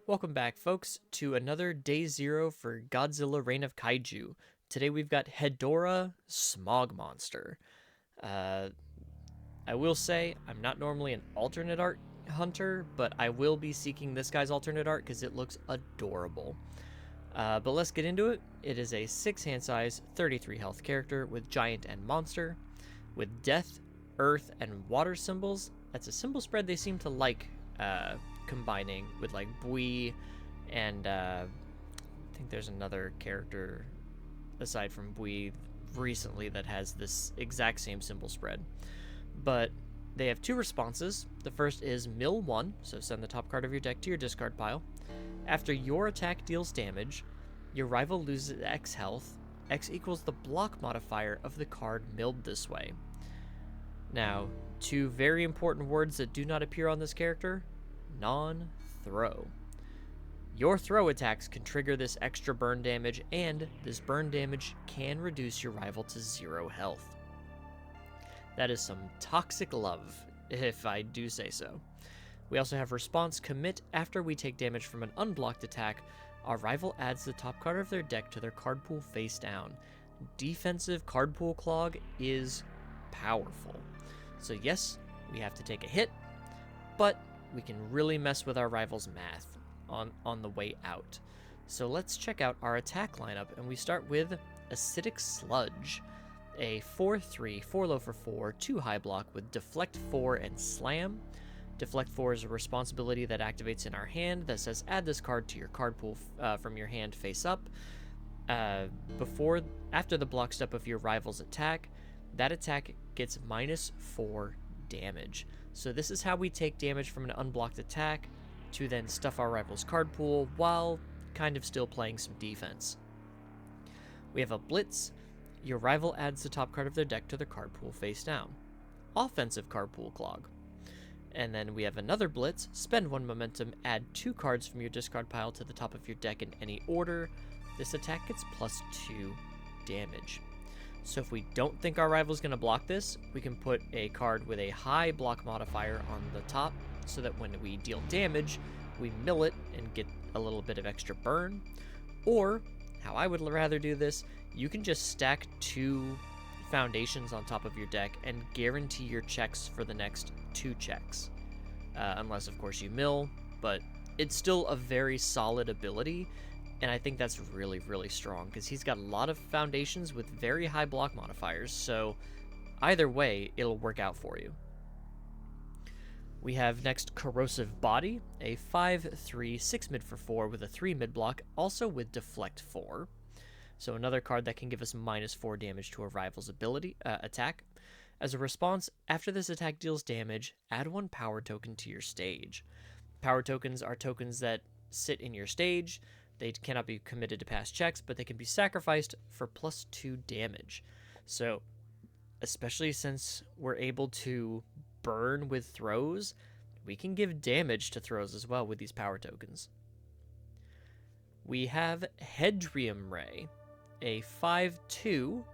Welcome back, folks, to another Day Zero for Godzilla Reign of Kaiju. Today we've got Hedorah Smog Monster. Uh, I will say, I'm not normally an alternate art hunter, but I will be seeking this guy's alternate art because it looks adorable. But let's get into it. It is a 6 hand size, 33 health character with giant and monster, with death, earth, and water symbols. That's a symbol spread they seem to like combining with like Bui and I think there's another character aside from Bui recently that has this exact same symbol spread. But they have 2 responses. The first is Mill 1, so send the top card of your deck to your discard pile. After your attack deals damage, your rival loses X health. X equals the block modifier of the card milled this way. Now, 2 very important words that do not appear on this character: non-throw. Your throw attacks can trigger this extra burn damage, and this burn damage can reduce your rival to 0 health. That is some toxic love, if I do say so. We also have response commit. After we take damage from an unblocked attack, our rival adds the top card of their deck to their card pool face down. Defensive card pool clog is powerful. So yes, we have to take a hit, but we can really mess with our rival's math on the way out. So let's check out our attack lineup, and we start with Acidic Sludge, a 4/3, 4 low for 4, 2 high block with Deflect 4 and Slam. Deflect 4 is a responsibility that activates in our hand that says add this card to your card pool from your hand face up. After the block step of your rival's attack, that attack gets -4 damage. So this is how we take damage from an unblocked attack to then stuff our rival's card pool while kind of still playing some defense. We have a Blitz. Your rival adds the top card of their deck to their card pool face down. Offensive card pool clog. And then we have another Blitz. Spend 1 momentum, add 2 cards from your discard pile to the top of your deck in any order. This attack gets +2 damage. So if we don't think our rival's going to block this, we can put a card with a high block modifier on the top so that when we deal damage, we mill it and get a little bit of extra burn. Or, how I would rather do this, you can just stack 2 foundations on top of your deck and guarantee your checks for the next 2 checks. Unless, of course, you mill, but it's still a very solid ability. And I think that's really, really strong because he's got a lot of foundations with very high block modifiers. So either way, it'll work out for you. We have next Corrosive Body, a 5/3, 6 mid for 4 with a 3 mid block, also with Deflect 4. So another card that can give us -4 damage to a rival's ability attack. As a response, after this attack deals damage, add 1 power token to your stage. Power tokens are tokens that sit in your stage. They cannot be committed to past checks, but they can be sacrificed for +2 damage. So, especially since we're able to burn with throws, we can give damage to throws as well with these power tokens. We have Hedrium Ray, a 5/2,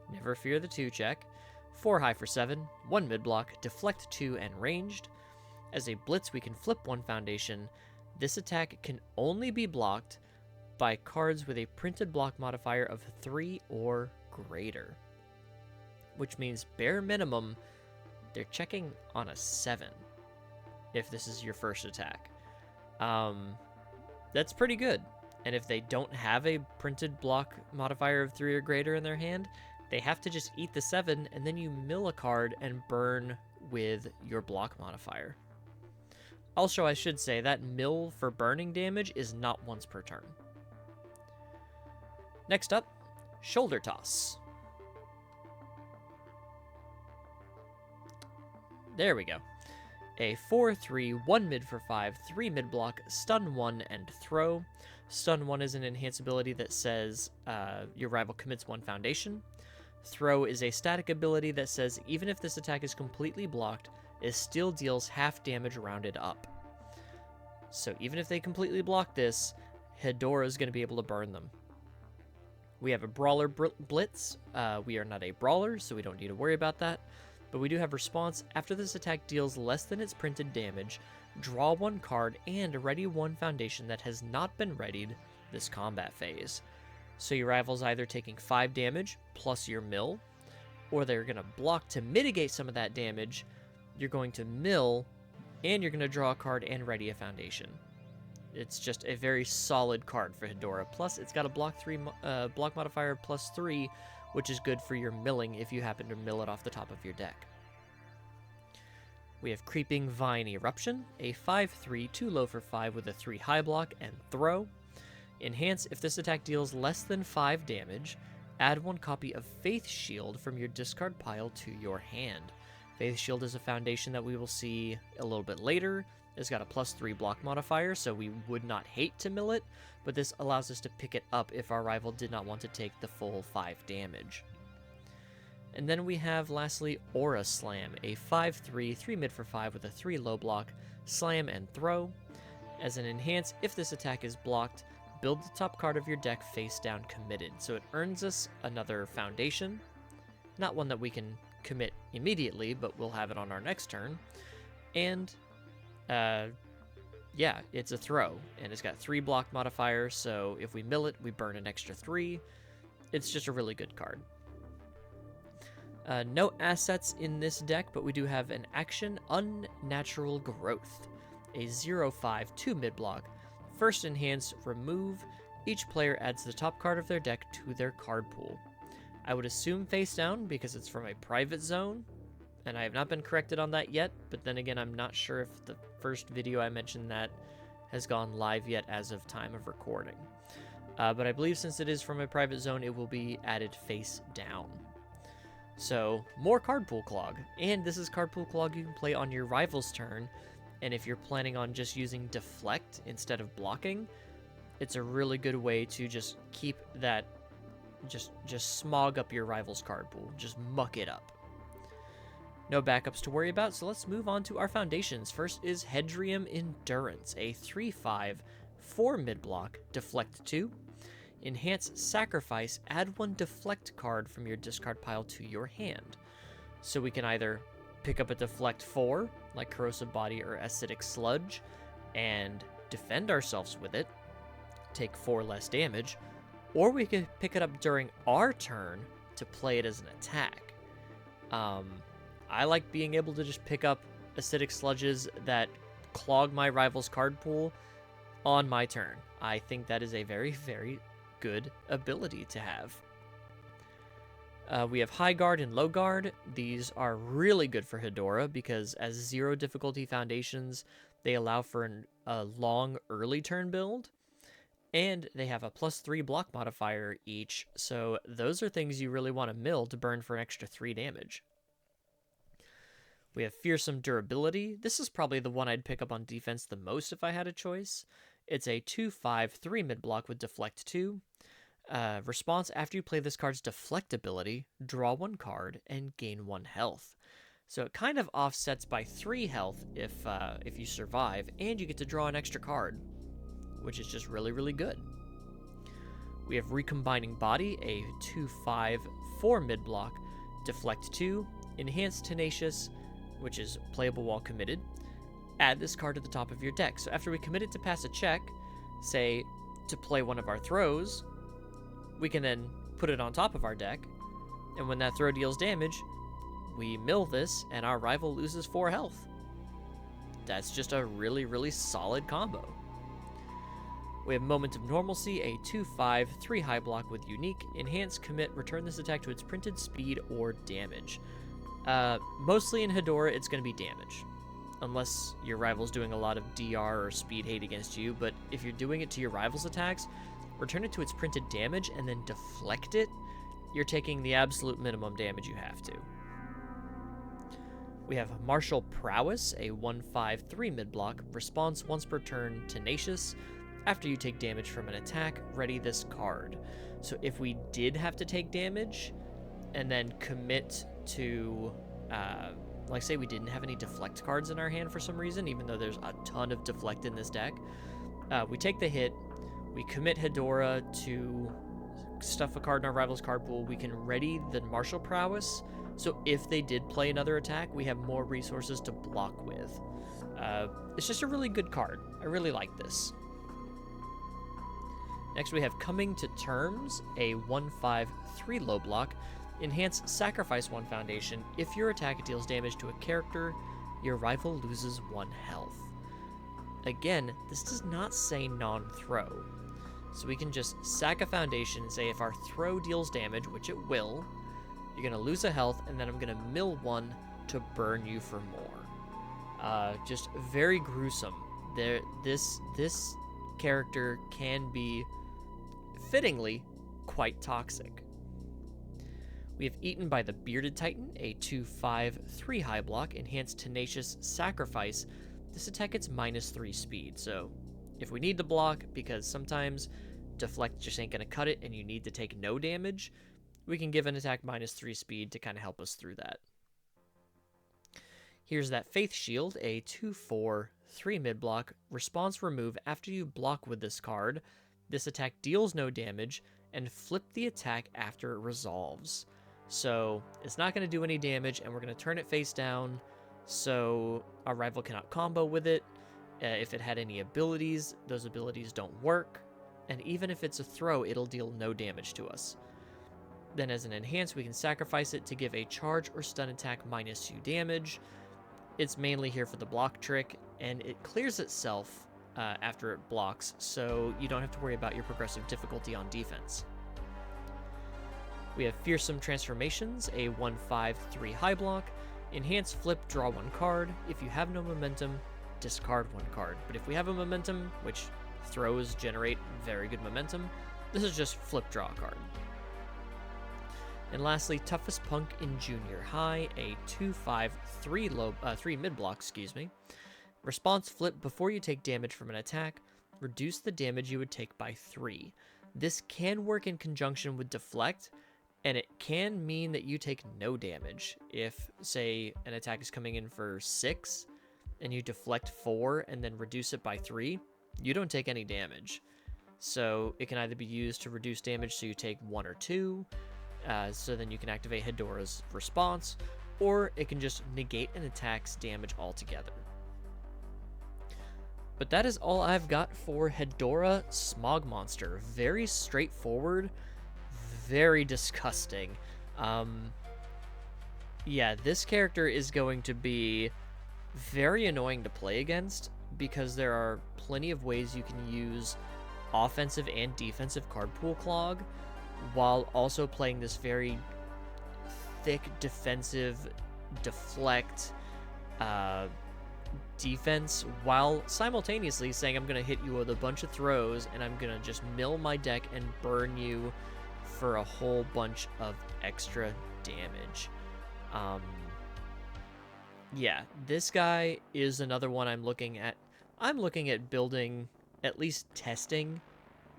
never fear the 2 check, 4 high for 7, 1 mid block, Deflect 2, and ranged. As a Blitz, we can flip 1 foundation. This attack can only be blocked by cards with a printed block modifier of 3 or greater, which means bare minimum they're checking on a 7 if this is your first attack. That's pretty good. And if they don't have a printed block modifier of 3 or greater in their hand, they have to just eat the 7, and then you mill a card and burn with your block modifier. Also, I should say that mill for burning damage is not once per turn. Next up, Shoulder Toss. There we go. A 4/3, 1 mid for 5, 3 mid block, stun 1, and throw. Stun 1 is an enhanced ability that says your rival commits 1 foundation. Throw is a static ability that says even if this attack is completely blocked, it still deals half damage rounded up. So even if they completely block this, Hedorah is going to be able to burn them. We have a Brawler Blitz. We are not a Brawler, so we don't need to worry about that. But we do have response. After this attack deals less than its printed damage, draw one card, and ready one foundation that has not been readied this combat phase. So your rival's either taking 5 damage plus your mill, or they're going to block to mitigate some of that damage. You're going to mill, and you're going to draw a card and ready a foundation. It's just a very solid card for Hedorah. Plus, it's got a block modifier +3, which is good for your milling if you happen to mill it off the top of your deck. We have Creeping Vine Eruption, a 5/3, 2 low for 5 with a 3 high block and throw. Enhance, if this attack deals less than 5 damage, add 1 copy of Faith Shield from your discard pile to your hand. Faith Shield is a foundation that we will see a little bit later. It's got a +3 block modifier, so we would not hate to mill it, but this allows us to pick it up if our rival did not want to take the full 5 damage. And then we have, lastly, Aura Slam, a 5/3, 3 mid for 5 with a 3 low block, slam and throw. As an enhance, if this attack is blocked, build the top card of your deck face down committed. So it earns us another foundation, not one that we can commit immediately, but we'll have it on our next turn. And yeah, it's a throw, and it's got 3 block modifiers, so if we mill it, we burn an extra 3. It's just a really good card. No assets in this deck, but we do have an action, Unnatural Growth, a 0/5, 2 mid block. First enhance, remove. Each player adds the top card of their deck to their card pool. I would assume face down because it's from a private zone, and I have not been corrected on that yet, but then again, I'm not sure if the first video I mentioned that has gone live yet as of time of recording. But I believe since it is from a private zone, it will be added face down. So, more card pool clog. And this is card pool clog you can play on your rival's turn, and if you're planning on just using deflect instead of blocking, it's a really good way to just keep that, just smog up your rival's card pool. Just muck it up. No backups to worry about, so let's move on to our foundations. First is Hedorah Endurance, a 3/5, 4 mid block, deflect 2. Enhance, sacrifice, add 1 deflect card from your discard pile to your hand. So we can either pick up a deflect 4, like Corrosive Body or Acidic Sludge, and defend ourselves with it, take 4 less damage, or we could pick it up during our turn to play it as an attack. I like being able to just pick up Acidic Sludges that clog my rival's card pool on my turn. I think that is a very, very good ability to have. We have High Guard and Low Guard. These are really good for Hedorah because as 0 difficulty foundations, they allow for a long early turn build, and they have a +3 block modifier each, so those are things you really want to mill to burn for an extra 3 damage. We have Fearsome Durability. This is probably the one I'd pick up on defense the most if I had a choice. It's a 2/5, 3 mid block with deflect 2. Response, after you play this card's deflect ability, draw 1 card and gain 1 health. So it kind of offsets by 3 health if you survive, and you get to draw an extra card, which is just really, really good. We have Recombining Body, a 2/5, 4 mid block, deflect 2, enhance Tenacious, which is playable while committed. Add this card to the top of your deck. So after we commit it to pass a check, say to play one of our throws, we can then put it on top of our deck, and when that throw deals damage, we mill this, and our rival loses 4 health. That's just a really, really solid combo. We have Moment of Normalcy, a 2/5, 3 high block with unique. Enhance, commit, return this attack to its printed speed or damage. Mostly in Hedorah, it's going to be damage, unless your rival's doing a lot of DR or speed hate against you, but if you're doing it to your rival's attacks, return it to its printed damage and then deflect it, you're taking the absolute minimum damage you have to. We have Martial Prowess, a 1/5, 3 mid block, response once per turn, Tenacious. After you take damage from an attack, ready this card. So if we did have to take damage and then commit to, like say we didn't have any deflect cards in our hand for some reason, even though there's a ton of deflect in this deck, we take the hit, we commit Hedorah to stuff a card in our rival's card pool, we can ready the Martial Prowess, so if they did play another attack, we have more resources to block with. It's just a really good card. I really like this. Next we have Coming to Terms, a 1/5 3 low block. Enhance Sacrifice 1 Foundation. If your attack deals damage to a character, your rival loses 1 health. Again, this does not say non-throw. So we can just sack a foundation and say if our throw deals damage, which it will, you're going to lose a health, and then I'm going to mill 1 to burn you for more. Just very gruesome. This character can be, fittingly, quite toxic. We have Eaten by the Bearded Titan, a 2/5 3 high block. Enhanced Tenacious Sacrifice. This attack gets -3 speed, so if we need to block, because sometimes deflect just ain't going to cut it and you need to take no damage, we can give an attack -3 speed to kind of help us through that. Here's that Faith Shield, a 2/4 3 mid block. Response remove after you block with this card. This attack deals no damage, and flip the attack after it resolves. So it's not going to do any damage, and we're going to turn it face down, so our rival cannot combo with it. If it had any abilities, those abilities don't work, and even if it's a throw, it'll deal no damage to us. Then as an enhance, we can sacrifice it to give a charge or stun attack -2 damage. It's mainly here for the block trick, and it clears itself after it blocks, so you don't have to worry about your progressive difficulty on defense. We have Fearsome Transformations, a 1/5 3 high block. Enhance Flip, draw 1 card. If you have no momentum, discard 1 card. But if we have a momentum, which throws generate very good momentum, this is just flip, draw a card. And lastly, Toughest Punk in Junior High, a 2/5 3 mid block, Response flip before you take damage from an attack, reduce the damage you would take by 3. This can work in conjunction with deflect, and it can mean that you take no damage. If, say, an attack is coming in for 6, and you deflect 4 and then reduce it by 3, you don't take any damage. So it can either be used to reduce damage so you take 1 or 2, so then you can activate Hedorah's response, or it can just negate an attack's damage altogether. But that is all I've got for Hedorah Smog Monster. Very straightforward, very disgusting. Yeah, this character is going to be very annoying to play against because there are plenty of ways you can use offensive and defensive card pool clog while also playing this very thick defensive deflect defense, while simultaneously saying I'm going to hit you with a bunch of throws and I'm going to just mill my deck and burn you for a whole bunch of extra damage. Yeah, this guy is another one I'm looking at. I'm looking at building, at least testing,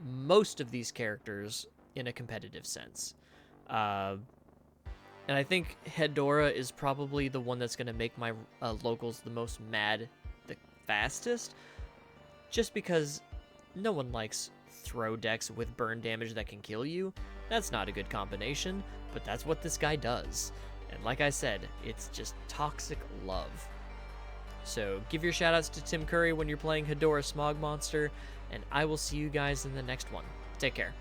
most of these characters in a competitive sense. And I think Hedorah is probably the one that's going to make my locals the most mad the fastest, just because no one likes throw decks with burn damage that can kill you. That's not a good combination, but that's what this guy does. And like I said, it's just toxic love. So give your shoutouts to Tim Curry when you're playing Hedorah Smog Monster, and I will see you guys in the next one. Take care.